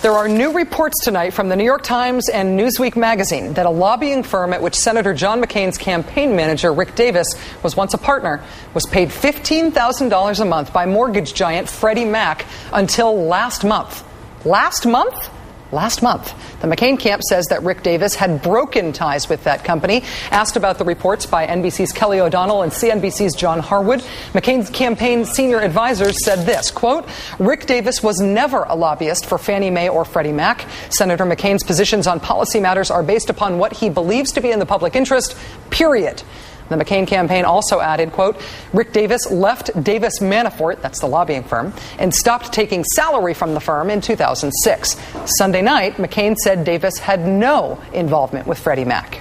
There are new reports tonight from the New York Times and Newsweek magazine that a lobbying firm at which Senator John McCain's campaign manager, Rick Davis, was once a partner, was paid $15,000 a month by mortgage giant Freddie Mac until last month. Last month? Last month. The McCain camp says that Rick Davis had broken ties with that company. Asked about the reports by NBC's Kelly O'Donnell and CNBC's John Harwood, McCain's campaign senior advisors said this, quote, Rick Davis was never a lobbyist for Fannie Mae or Freddie Mac. Senator McCain's positions on policy matters are based upon what he believes to be in the public interest, period. The McCain campaign also added, quote, Rick Davis left Davis Manafort, that's the lobbying firm, and stopped taking salary from the firm in 2006. Sunday night, McCain said Davis had no involvement with Freddie Mac.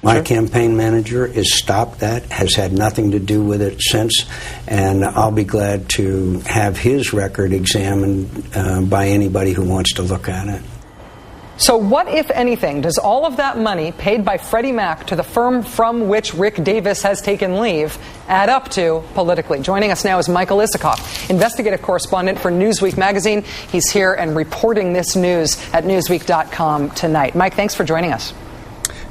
My campaign manager has stopped that, has had nothing to do with it since, and I'll be glad to have his record examined by anybody who wants to look at it. So what, if anything, does all of that money paid by Freddie Mac to the firm from which Rick Davis has taken leave add up to politically? Joining us now is Michael Isikoff, investigative correspondent for Newsweek magazine. He's here and reporting this news at Newsweek.com tonight. Mike, thanks for joining us.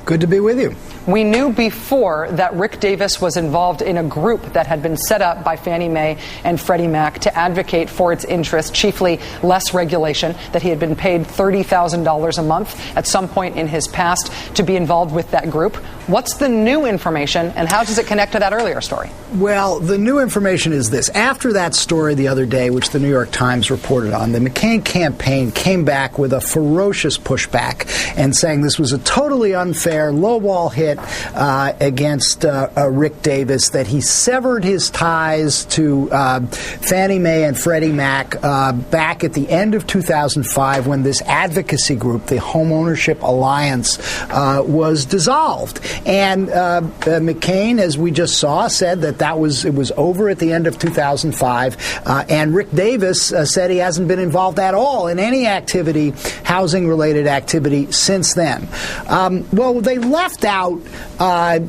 Good to be with you. We knew before that Rick Davis was involved in a group that had been set up by Fannie Mae and Freddie Mac to advocate for its interests, chiefly less regulation, that he had been paid $30,000 a month at some point in his past to be involved with that group. What's the new information, and how does it connect to that earlier story? Well, the new information is this. After that story the other day, which the New York Times reported on, the McCain campaign came back with a ferocious pushback and saying this was a totally unfair, lowball hit against Rick Davis, that he severed his ties to Fannie Mae and Freddie Mac back at the end of 2005 when this advocacy group, the Homeownership Alliance, was dissolved. And McCain, as we just saw, said that it was over at the end of 2005. And Rick Davis said he hasn't been involved at all in any activity, housing-related activity, since then. Well, they left out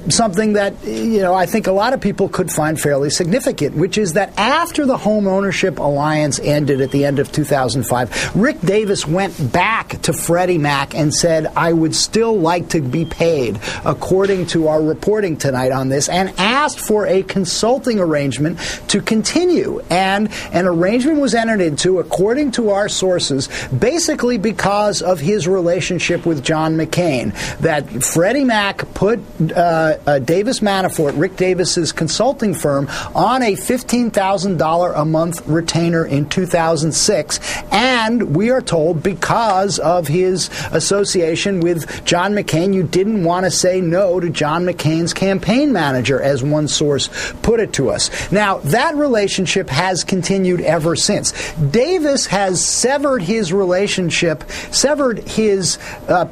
something that, I think a lot of people could find fairly significant, which is that after the Homeownership Alliance ended at the end of 2005, Rick Davis went back to Freddie Mac and said, I would still like to be paid, according to our reporting tonight on this, and asked for a consulting arrangement to continue. And an arrangement was entered into, according to our sources, basically because of his relationship with John McCain, that Freddie Mac put Davis Manafort, Rick Davis's consulting firm, on a $15,000 a month retainer in 2006, and we are told because of his association with John McCain, you didn't want to say no to John McCain's campaign manager, as one source put it to us. Now, that relationship has continued ever since. Davis has severed his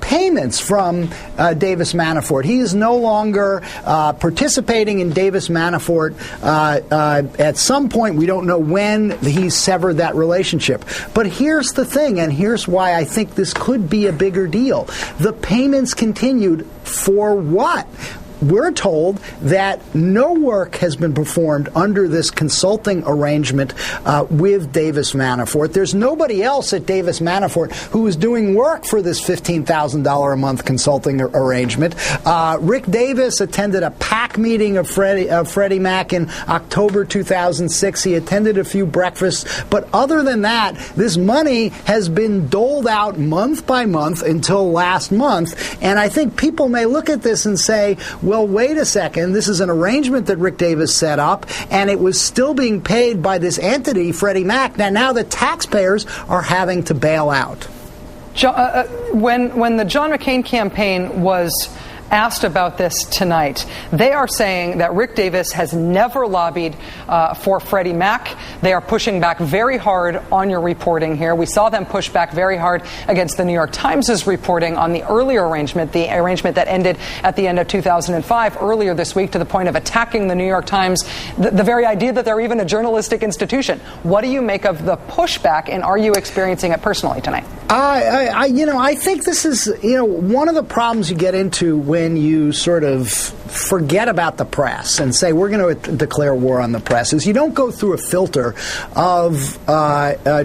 payments from Davis Manafort. He is no longer participating in Davis Manafort. At some point, we don't know when he severed that relationship. But here's the thing, and here's why I think this could be a bigger deal. The payments continued for what? We're told that no work has been performed under this consulting arrangement with Davis Manafort. There's nobody else at Davis Manafort who is doing work for this $15,000 a month consulting arrangement. Rick Davis attended a PAC meeting of Freddie Mac in October 2006. He attended a few breakfasts. But other than that, this money has been doled out month by month until last month. And I think people may look at this and say, well, wait a second, this is an arrangement that Rick Davis set up, and it was still being paid by this entity, Freddie Mac. Now the taxpayers are having to bail out. When the John McCain campaign was asked about this tonight, they are saying that Rick Davis has never lobbied for Freddie Mac. They are pushing back very hard on your reporting here. We saw them push back very hard against the New York Times' reporting on the earlier arrangement, the arrangement that ended at the end of 2005, earlier this week, to the point of attacking the New York Times, the very idea that they're even a journalistic institution. What do you make of the pushback, and are you experiencing it personally tonight? I think this is, one of the problems you get into when you sort of forget about the press and say we're going to declare war on the press is you don't go through a filter of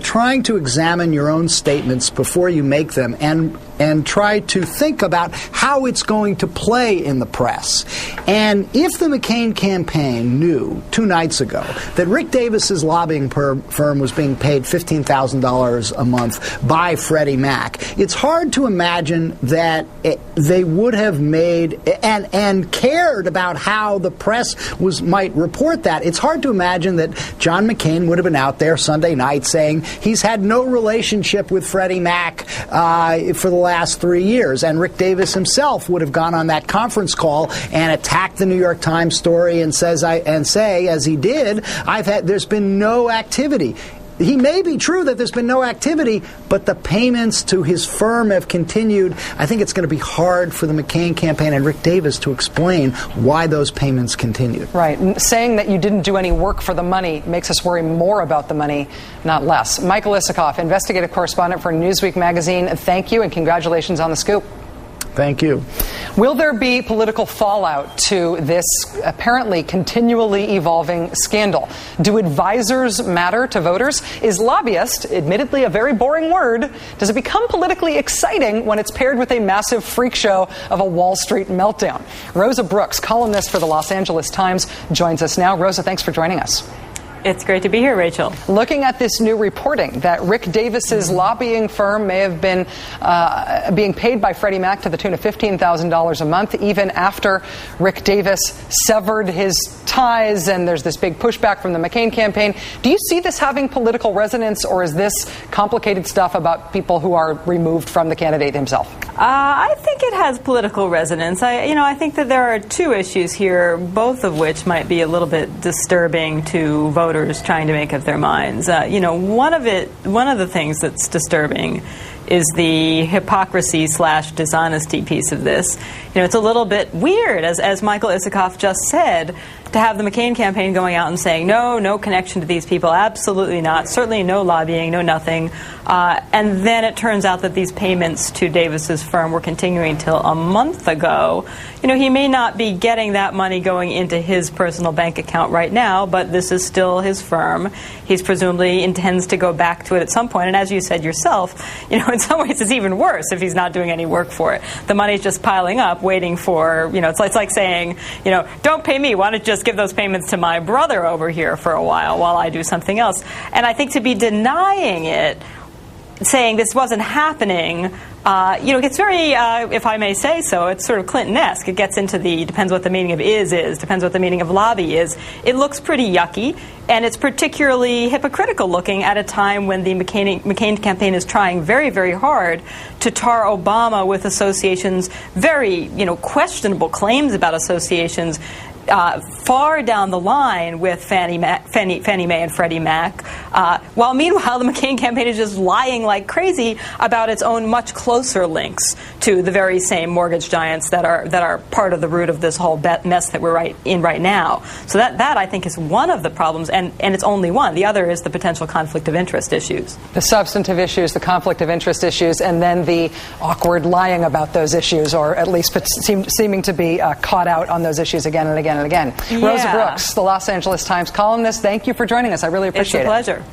trying to examine your own statements before you make them and try to think about how it's going to play in the press. And if the McCain campaign knew 2 nights ago that Rick Davis's lobbying firm was being paid $15,000 a month by Freddie Mac, it's hard to imagine that they would have made and cared about how the press might report that. It's hard to imagine that John McCain would have been out there Sunday night saying he's had no relationship with Freddie Mac for the last 3 years, and Rick Davis himself would have gone on that conference call and attacked the New York Times story and say, as he did, there's been no activity. He may be true that there's been no activity, but the payments to his firm have continued. I think it's going to be hard for the McCain campaign and Rick Davis to explain why those payments continued. Right. Saying that you didn't do any work for the money makes us worry more about the money, not less. Michael Isikoff, investigative correspondent for Newsweek magazine, thank you and congratulations on the scoop. Thank you. Will there be political fallout to this apparently continually evolving scandal? Do advisors matter to voters? Is lobbyist, admittedly a very boring word, does it become politically exciting when it's paired with a massive freak show of a Wall Street meltdown? Rosa Brooks, columnist for the Los Angeles Times, joins us now. Rosa, thanks for joining us. It's great to be here, Rachel. Looking at this new reporting that Rick Davis's lobbying firm may have been being paid by Freddie Mac to the tune of $15,000 a month, even after Rick Davis severed his ties, and there's this big pushback from the McCain campaign. Do you see this having political resonance, or is this complicated stuff about people who are removed from the candidate himself? I think it has political resonance. I think that there are 2 issues here, both of which might be a little bit disturbing to voters trying to make up their minds. One of the things that's disturbing is the hypocrisy / dishonesty piece of this. It's a little bit weird, as Michael Isikoff just said, to have the McCain campaign going out and saying, no connection to these people, absolutely not, certainly no lobbying, no nothing. And then it turns out that these payments to Davis's firm were continuing till a month ago. He may not be getting that money going into his personal bank account right now, but this is still his firm. He's presumably intends to go back to it at some point. And as you said yourself, in some ways it's even worse if he's not doing any work for it. The money's just piling up, waiting for, it's like saying, don't pay me, why don't you just give those payments to my brother over here for a while I do something else. And I think to be denying it, saying this wasn't happening, it's very, if I may say so, it's sort of Clinton-esque. It gets into depends what the meaning of is, depends what the meaning of lobby is. It looks pretty yucky, and it's particularly hypocritical looking at a time when the McCain campaign is trying very, very hard to tar Obama with associations, very, questionable claims about associations, far down the line with Fannie Mae and Freddie Mac, while meanwhile the McCain campaign is just lying like crazy about its own much closer links to the very same mortgage giants that are part of the root of this whole mess that we're in right now. So that I think is one of the problems, and it's only one. The other is the potential conflict of interest issues. The substantive issues, the conflict of interest issues, and then the awkward lying about those issues, or at least seeming to be caught out on those issues again and again and again. Yeah. Rosa Brooks, the Los Angeles Times columnist, thank you for joining us. I really appreciate it. It's a pleasure.